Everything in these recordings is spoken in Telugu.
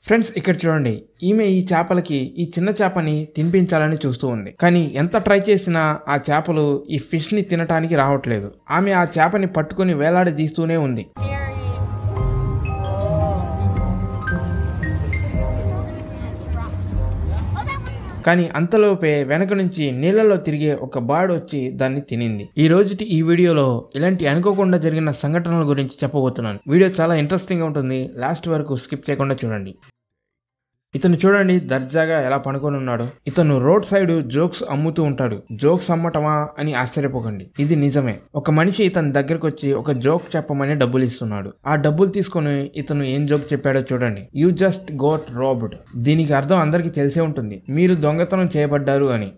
ఫ్రెండ్స్ ఇక్కడ చూడండి, ఈమె ఈ చేపలకి ఈ చిన్న చేపని తినిపించాలని చూస్తూ ఉంది. కానీ ఎంత ట్రై చేసినా ఆ చేపలు ఈ ఫిష్ ని తినటానికి రావట్లేదు. ఆమె ఆ చేపని పట్టుకొని వేలాడదీస్తూనే ఉంది. కానీ అంతలోపే వెనక నుంచి నీళ్లలో తిరిగే ఒక బార్డ్ వచ్చి దాన్ని తినింది. ఈ రోజుటి ఈ వీడియోలో ఇలాంటి అనుకోకుండా జరిగిన సంఘటనల గురించి చెప్పబోతున్నాను. వీడియో చాలా ఇంట్రెస్టింగ్ గా ఉంటుంది, లాస్ట్ వరకు స్కిప్ చేయకుండా చూడండి. ఇతను చూడండి దర్జాగా ఎలా పనుకొని ఉన్నాడు. ఇతను రోడ్ సైడ్ జోక్స్ అమ్ముతూ ఉంటాడు. జోక్స్ అమ్మటమా అని ఆశ్చర్యపోకండి, ఇది నిజమే. ఒక మనిషి ఇతని దగ్గరకు వచ్చి ఒక జోక్ చెప్పమని డబ్బులు ఇస్తున్నాడు. ఆ డబ్బులు తీసుకొని ఇతను ఏం జోక్ చెప్పాడో చూడండి. You just got robbed. దీనికి అర్థం అందరికీ తెలిసే ఉంటుంది, మీరు దొంగతనం చేయబడ్డారు అని.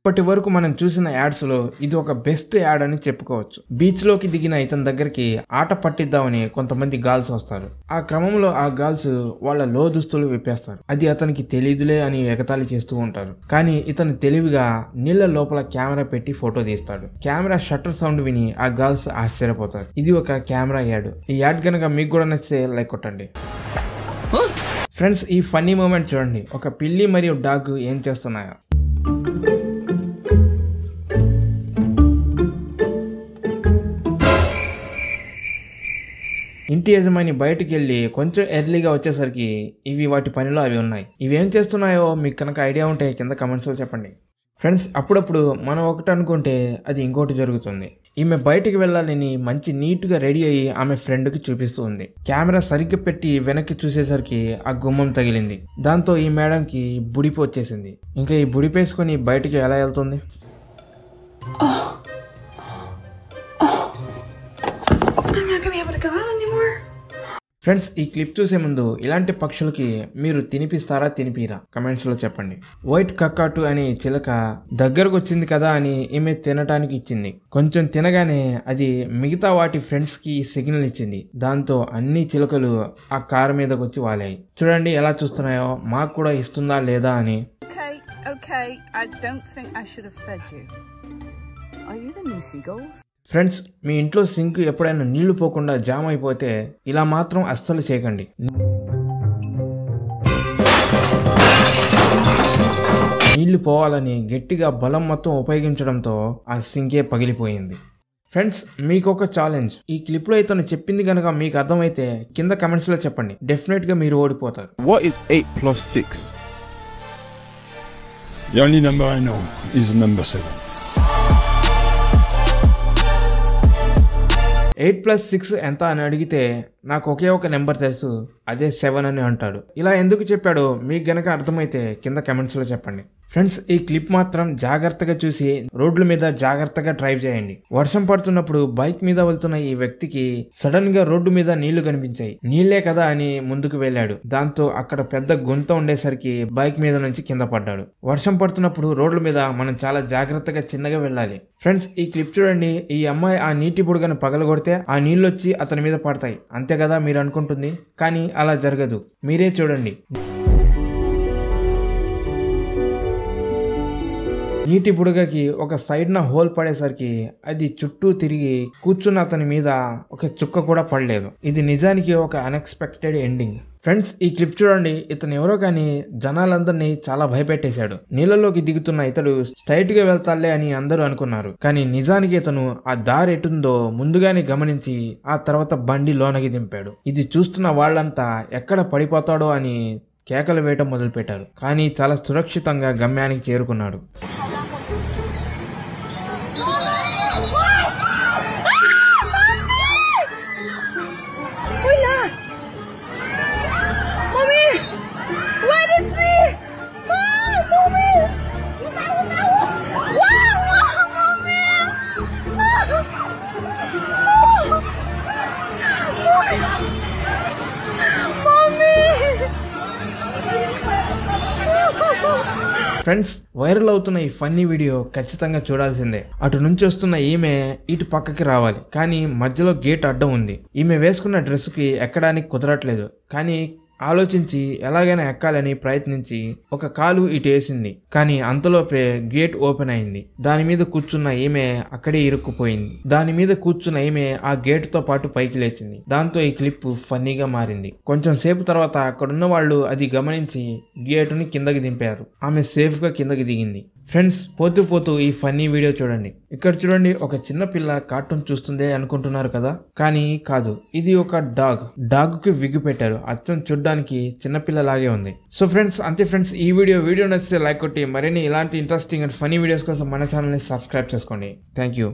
ఇప్పటి వరకు మనం చూసిన యాడ్స్ లో ఇది ఒక బెస్ట్ యాడ్ అని చెప్పుకోవచ్చు. బీచ్ లోకి దిగిన ఇతని దగ్గరికి ఆట పట్టిద్దామని కొంతమంది గర్ల్స్ వస్తారు. ఆ క్రమంలో ఆ గర్ల్స్ వాళ్ళ లో దుస్తులు విప్పేస్తారు. అది అతనికి తెలీదులే అని ఎగతాళి చేస్తూ ఉంటారు. కానీ ఇతను తెలివిగా నీళ్ల లోపల కెమెరా పెట్టి ఫోటో తీస్తాడు. కెమెరా షట్టర్ సౌండ్ విని ఆ గర్ల్స్ ఆశ్చర్యపోతారు. ఇది ఒక కెమెరా యాడ్. ఈ యాడ్ కనుక మీకు కూడా నచ్చితే లైక్ కొట్టండి. ఫ్రెండ్స్, ఈ ఫన్నీ మూమెంట్ చూడండి. ఒక పిల్లి మరియు డాగ్ ఏం చేస్తున్నాయో. ఇంటి యజమాని బయటికి వెళ్ళి కొంచెం ఎర్లీగా వచ్చేసరికి ఇవి వాటి పనిలో అవి ఉన్నాయి. ఇవేం చేస్తున్నాయో మీకు కనుక ఐడియా ఉంటే కింద కమెంట్స్లో చెప్పండి. ఫ్రెండ్స్, అప్పుడప్పుడు మనం ఒకటి అనుకుంటే అది ఇంకోటి జరుగుతుంది. ఈమె బయటికి వెళ్ళాలని మంచి నీట్గా రెడీ అయ్యి ఆమె ఫ్రెండ్కి చూపిస్తూ ఉంది. కెమెరా సరిగ్గా పెట్టి వెనక్కి చూసేసరికి ఆ గుమ్మం తగిలింది. దాంతో ఈ మేడంకి బుడిపి వచ్చేసింది. ఇంకా ఈ బుడిపేసుకొని బయటికి ఎలా వెళ్తుంది? ఫ్రెండ్స్, ఈ క్లిప్ చూసే ముందు ఇలాంటి పక్షులకి మీరు తినిపిస్తారా తినిపిరా కమెంట్స్ లో చెప్పండి. వైట్ కక్కాటు అనే చిలక దగ్గరకు వచ్చింది కదా అని ఈమె తినటానికి ఇచ్చింది. కొంచెం తినగానే అది మిగతా వాటి ఫ్రెండ్స్ కి సిగ్నల్ ఇచ్చింది. దాంతో అన్ని చిలుకలు ఆ కారు మీదకి వచ్చి వాలాయి. చూడండి ఎలా చూస్తున్నాయో, మాకు కూడా ఇస్తుందా లేదా అని. ఫ్రెండ్స్, మీ ఇంట్లో సింక్ ఎప్పుడైనా నీళ్లు పోకుండా జామ్ అయిపోతే ఇలా మాత్రం అస్సలు చేయకండి. నీళ్లు పోవాలని గట్టిగా బలం మొత్తం ఉపయోగించడంతో ఆ సింకే పగిలిపోయింది. ఫ్రెండ్స్, మీకు ఒక ఛాలెంజ్. ఈ క్లిప్ లో ఇతను చెప్పింది కనుక మీకు అర్థమైతే కింద కమెంట్స్ లో చెప్పండి. డెఫినెట్ గా మీరు ఓడిపోతారు. What is 8 plus 6? The only number I know is number 7. 8 + 6 ఎంత అని అడిగితే నాకు ఒకే ఒక నెంబర్ తెలుసు, అదే 7 అని అంటాడు. ఇలా ఎందుకు చెప్పాడో మీకు గనక అర్థమైతే కింద కమెంట్స్ లో చెప్పండి. ఫ్రెండ్స్, ఈ క్లిప్ మాత్రం జాగ్రత్తగా చూసి రోడ్ల మీద జాగ్రత్తగా డ్రైవ్ చేయండి. వర్షం పడుతున్నప్పుడు బైక్ మీద వెళ్తున్న ఈ వ్యక్తికి సడన్ గా రోడ్డు మీద నీళ్లు కనిపించాయి. నీళ్లే కదా అని ముందుకు వెళ్ళాడు. దాంతో అక్కడ పెద్ద గుంత ఉండేసరికి బైక్ మీద నుంచి కింద పడ్డాడు. వర్షం పడుతున్నప్పుడు రోడ్ల మీద మనం చాలా జాగ్రత్తగా చిన్నగా వెళ్ళాలి. ఫ్రెండ్స్, ఈ క్లిప్ చూడండి. ఈ అమ్మాయి ఆ నీటి బుడగను పగలగొడితే ఆ నీళ్లు వచ్చి అతని మీద పడతాయి. అంతే కదా మీరు అనుకుంటుంది, కానీ అలా జరగదు. మీరే చూడండి. నీటి బుడగకి ఒక సైడ్న హోల్ పడేసరికి అది చుట్టూ తిరిగి కూర్చున్న అతని మీద ఒక చుక్క కూడా పడలేదు. ఇది నిజానికి ఒక అన్ఎక్స్పెక్టెడ్ ఎండింగ్. ఫ్రెండ్స్, ఈ క్లిప్ చూడండి. ఇతను ఎవరో కానీ జనాలందరినీ చాలా భయపెట్టేశాడు. నీళ్ళలోకి దిగుతున్న ఇతడు స్ట్రైట్ గా వెళ్తాలే అని అందరూ అనుకున్నారు. కానీ నిజానికి ఇతను ఆ దారి ఎటుందో ముందుగానే గమనించి ఆ తర్వాత బండి లోనకి దింపాడు. ఇది చూస్తున్న వాళ్ళంతా ఎక్కడ పడిపోతాడో అని కేకలు వేయటం మొదలుపెట్టారు. కానీ చాలా సురక్షితంగా గమ్యానికి చేరుకున్నాడు. ఫ్రెండ్స్, వైరల్ అవుతున్న ఈ ఫన్నీ వీడియో ఖచ్చితంగా చూడాల్సిందే. అటు నుంచి వస్తున్న ఈమె ఇటు పక్కకి రావాలి, కానీ మధ్యలో గేట్ అడ్డం ఉంది. ఈమె వేసుకున్న డ్రెస్ కి ఎక్కడానికి కుదరట్లేదు. కానీ ఆలోచించి ఎలాగైనా ఎక్కాలని ప్రయత్నించి ఒక కాలు ఇటు వేసింది. కానీ అంతలోపే గేట్ ఓపెన్ అయింది. దాని మీద కూర్చున్న ఈమె అక్కడే ఇరుక్కుపోయింది. దాని మీద కూర్చున్న ఈమె ఆ గేట్ తో పాటు పైకి లేచింది. దాంతో ఈ క్లిప్ ఫన్నీగా మారింది. కొంచెం సేపు తర్వాత అక్కడున్న వాళ్ళు అది గమనించి గేటుని కిందకి దింపారు. ఆమె సేఫ్ గా కిందకి దిగింది. ఫ్రెండ్స్, పోతూ పోతూ ఈ ఫన్నీ వీడియో చూడండి. ఇక్కడ చూడండి, ఒక చిన్న పిల్ల కార్టూన్ చూస్తుందే అనుకుంటున్నారు కదా, కానీ కాదు, ఇది ఒక డాగ్ కి విగ్గు పెట్టారు. అచ్చం చూడ్డానికి చిన్నపిల్ల లాగే ఉంది. సో ఫ్రెండ్స్, అంతే ఫ్రెండ్స్, ఈ వీడియో నచ్చితే లైక్ కొట్టి మరిన్ని ఇలాంటి ఇంట్రెస్టింగ్ అండ్ ఫన్నీ వీడియోస్ కోసం మన ఛానల్ ని సబ్స్క్రైబ్ చేసుకోండి. Thank you.